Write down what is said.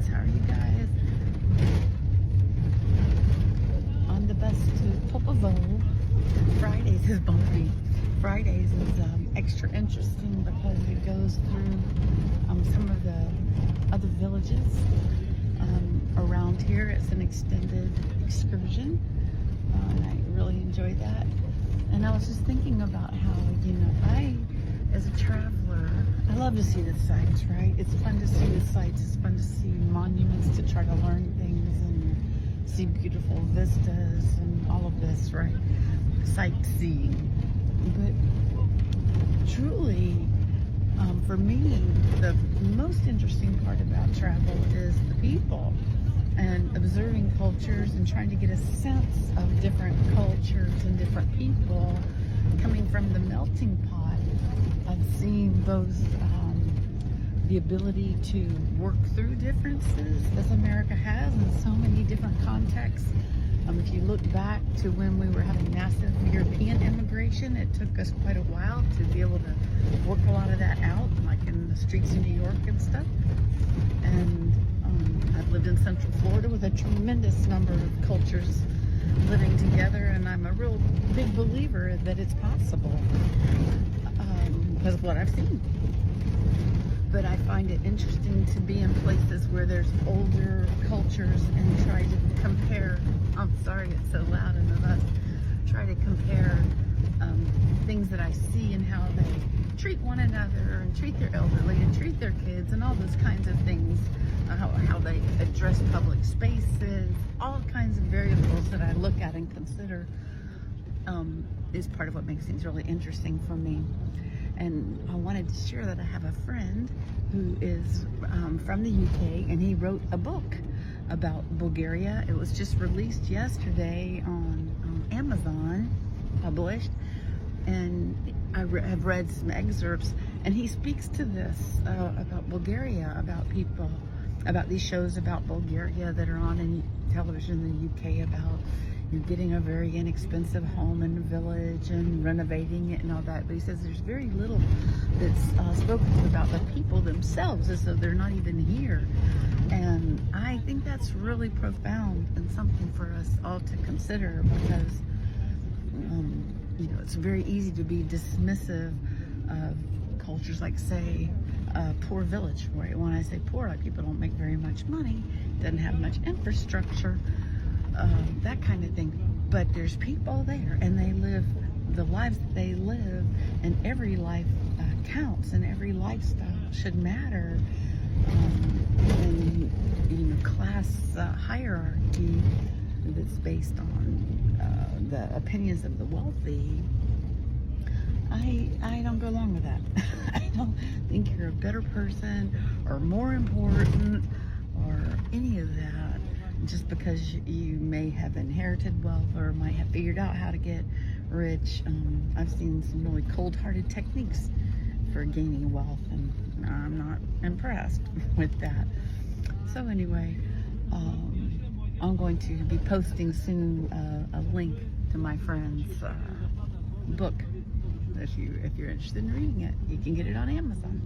friends. How are you guys? On the bus to Popovo. Fridays is bumpy. Fridays is extra interesting because it goes through some of the other villages around here. It's an extended excursion, and I really enjoy that. And I was just thinking about how, I, as a traveler, I love to see the sights, right? It's fun to see the sights. It's fun to see monuments, to try to learn things and see beautiful vistas and all of this, right? Sightseeing. But truly, for me, the most interesting part about travel is the people and observing cultures and trying to get a sense of different cultures and different people coming from the melting pot of seeing both the ability to work through differences, as America has in so many different contexts. If you look back to when we were having massive European immigration, it took us quite a while to be able to work a lot of that out, like in the streets of New York and stuff. And I've lived in Central Florida with a tremendous number of cultures living together, and I'm a real big believer that it's possible because of what I've seen. But I find it interesting to be in places where there's older cultures and try to compare. I'm sorry it's so loud in the bus. Try to compare things that I see and how they treat one another and treat their elderly and treat their kids and all those kinds of things. How they address public spaces, all kinds of variables that I look at and consider is part of what makes things really interesting for me. And I wanted to share that I have a friend who is from the UK, and he wrote a book about Bulgaria. It was just released yesterday on Amazon, published, and I have read some excerpts, and he speaks to this about Bulgaria, about people, about these shows about Bulgaria that are on in television in the UK about getting a very inexpensive home in a village and renovating it and all that. But he says there's very little that's spoken to about the people themselves, as though they're not even here. And I think that's really profound and something for us all to consider, because it's very easy to be dismissive of cultures like, say, a poor village, right? When I say poor, like people don't make very much money, doesn't have much infrastructure, that kind of thing. But there's people there, and they live the lives that they live, and every life counts, and every lifestyle should matter. And class hierarchy that's based on the opinions of the wealthy, I don't go along with that. I don't think you're a better person or more important or any of that just because you may have inherited wealth or might have figured out how to get rich. I've seen some really cold-hearted techniques for gaining wealth, and I'm not impressed with that. So anyway, I'm going to be posting soon a link to my friend's book. If you're interested in reading it, you can get it on Amazon.